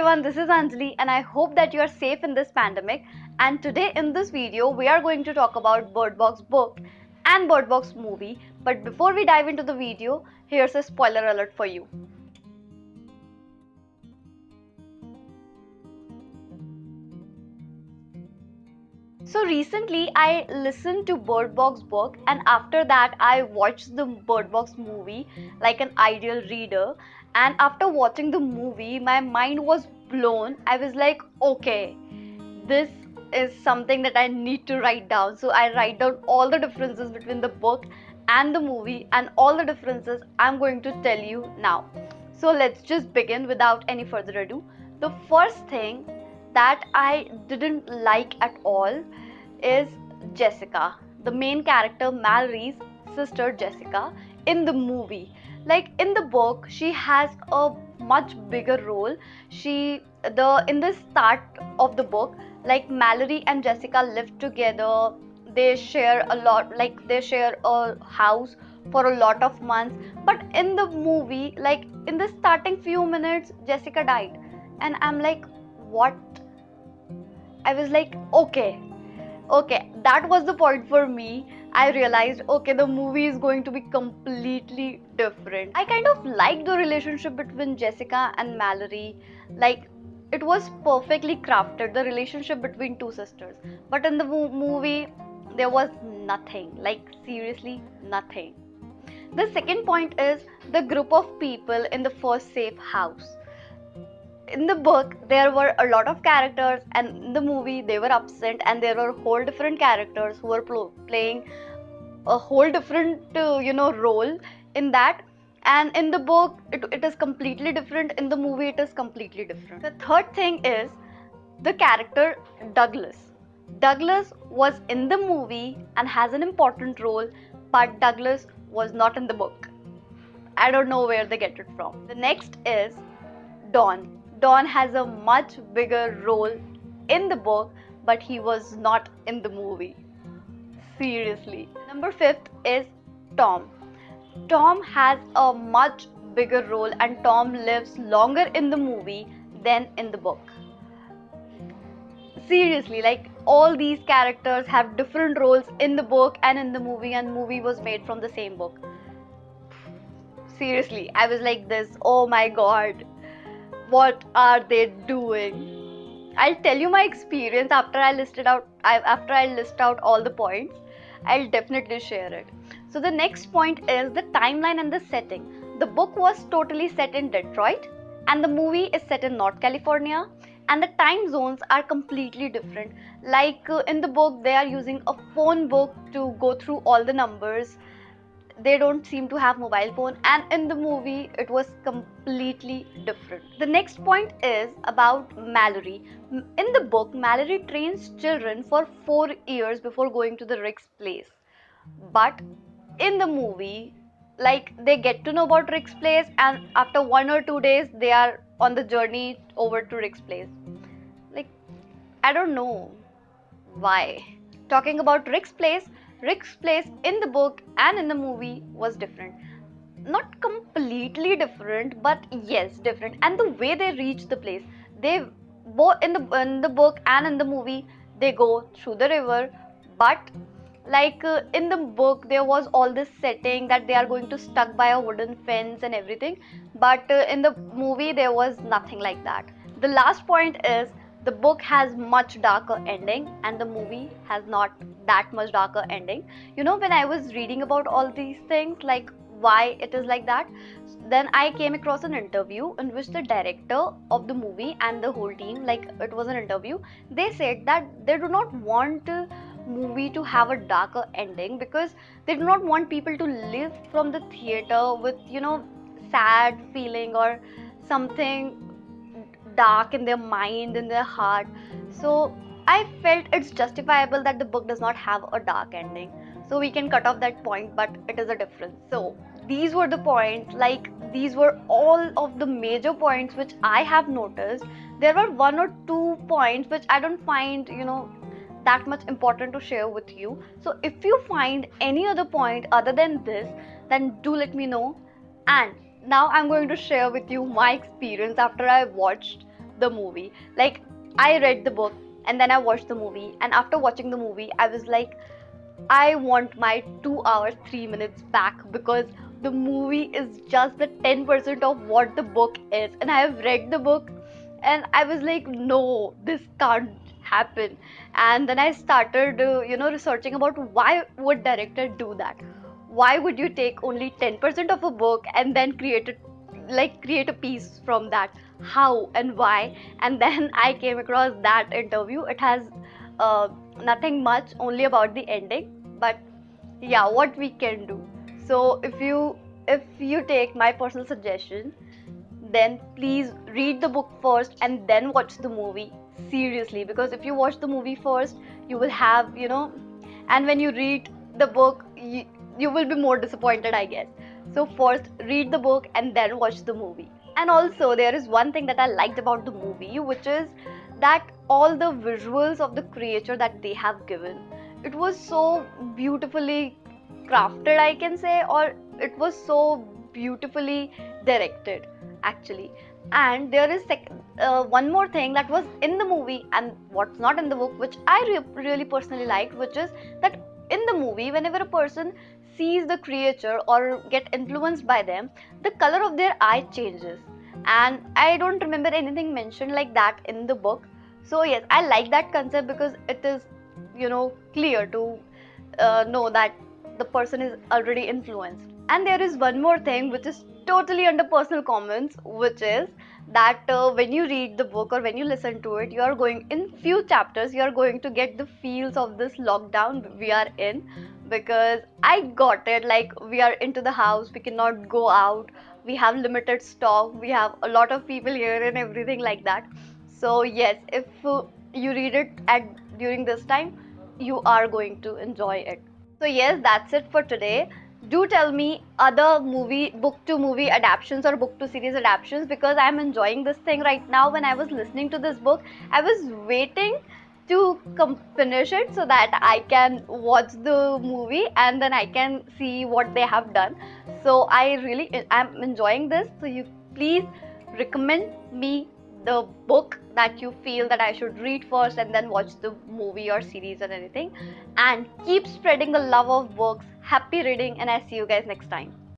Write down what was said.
everyone, this is Anjali and I hope that you are safe in this pandemic. And today in this video, we are going to talk about Bird Box book and Bird Box movie. But before we dive into the video, here's a spoiler alert for you. So recently I listened to Bird Box book and after that I watched the Bird Box movie like an ideal reader, and after watching the movie my mind was blown. I was like, okay, this is something that I need to write down. So I write down all the differences between the book and the movie, and all the differences I'm going to tell you now. So let's just begin without any further ado. The first thing that I didn't like at all is Jessica, the main character Mallory's sister Jessica in the movie. Like in the book, she has a much bigger role. In the start of the book, like Mallory and Jessica live together. They share a lot, like they share a house for a lot of months. But in the movie, like in the starting few minutes, Jessica died, and I'm like, what? I was like, okay, that was the point for me. I realized, okay, the movie is going to be completely different. I kind of liked the relationship between Jessica and Mallory. Like, it was perfectly crafted, the relationship between two sisters. But in the movie, there was nothing. Like, seriously, nothing. The second point is the group of people in the first safe house. In the book there were a lot of characters, and in the movie they were absent, and there were whole different characters who were playing a whole different role in that. And in the book it is completely different, in the movie it is completely different. The third thing is the character Douglas was in the movie and has an important role, but Douglas was not in the book. I don't know where they get it from. The next is Don. Don has a much bigger role in the book, but he was not in the movie. Seriously. Number 5 is Tom. Tom has a much bigger role, and Tom lives longer in the movie than in the book. Seriously, like all these characters have different roles in the book and in the movie, and movie was made from the same book. Seriously, I was like this, oh my god, what are they doing? I'll tell you my experience after I list out all the points. I'll definitely share it. So the next point is the timeline and the setting. The book was totally set in Detroit and the movie is set in North California, and the time zones are completely different. Like in the book they are using a phone book to go through all the numbers. They don't seem to have mobile phone, and in the movie it was completely different. The next point is about Mallory. In the book Mallory trains children for 4 years before going to the Rick's place, but in the movie, like they get to know about Rick's place, and after 1 or 2 days they are on the journey over to Rick's place. Like, I don't know why. Talking about Rick's place in the book and in the movie was different. Not completely different, but yes, different. And the way they reach the place, they both in the book and in the movie they go through the river, but like in the book there was all this setting that they are going to stuck by a wooden fence and everything, but in the movie there was nothing like that. The last point is the book has much darker ending and the movie has not that much darker ending. You know, when I was reading about all these things, like why it is like that, then I came across an interview in which the director of the movie and the whole team, like it was an interview, they said that they do not want movie to have a darker ending because they do not want people to leave from the theater with sad feeling or something dark in their mind, in their heart. So I felt it's justifiable that the book does not have a dark ending, so we can cut off that point, but it is a difference. So these were the points, like these were all of the major points which I have noticed. There were 1 or 2 points which I don't find that much important to share with you. So if you find any other point other than this, then do let me know. And now I'm going to share with you my experience after I watched the movie. Like, I read the book and then I watched the movie, and after watching the movie I was like, I want my 2 hours 3 minutes back, because the movie is just the 10% of what the book is, and I have read the book and I was like, no, this can't happen. And then I started researching about why would director do that. Why would you take only 10% of a book and then create a piece from that? How and why? And then I came across that interview. It has uh, nothing much, only about the ending, but yeah, what we can do. So if you take my personal suggestion, then please read the book first and then watch the movie seriously, because if you watch the movie first, you will have, and when you read the book, you will be more disappointed, I guess. So first read the book and then watch the movie. And also there is one thing that I liked about the movie, which is that all the visuals of the creature that they have given, it was so beautifully crafted, I can say, or it was so beautifully directed, actually. And there is one more thing that was in the movie and what's not in the book, which I really personally liked, which is that in the movie, whenever a person sees the creature or get influenced by them, the color of their eye changes. And I don't remember anything mentioned like that in the book. So yes, I like that concept, because it is clear to know that the person is already influenced. And there is one more thing which is totally under personal comments, which is that when you read the book or when you listen to it, you are going in few chapters, you are going to get the feels of this lockdown we are in. Because I got it, like, we are into the house, we cannot go out, we have limited stock, we have a lot of people here and everything like that. So yes, if you read it at during this time, you are going to enjoy it. So yes, that's it for today. Do tell me other book to movie adaptations or book to series adaptations, because I'm enjoying this thing right now. When I was listening to this book, I was waiting to finish it so that I can watch the movie and then I can see what they have done. So I really am enjoying this. So you please recommend me the book that you feel that I should read first and then watch the movie or series or anything. And keep spreading the love of books. Happy reading, and I see you guys next time.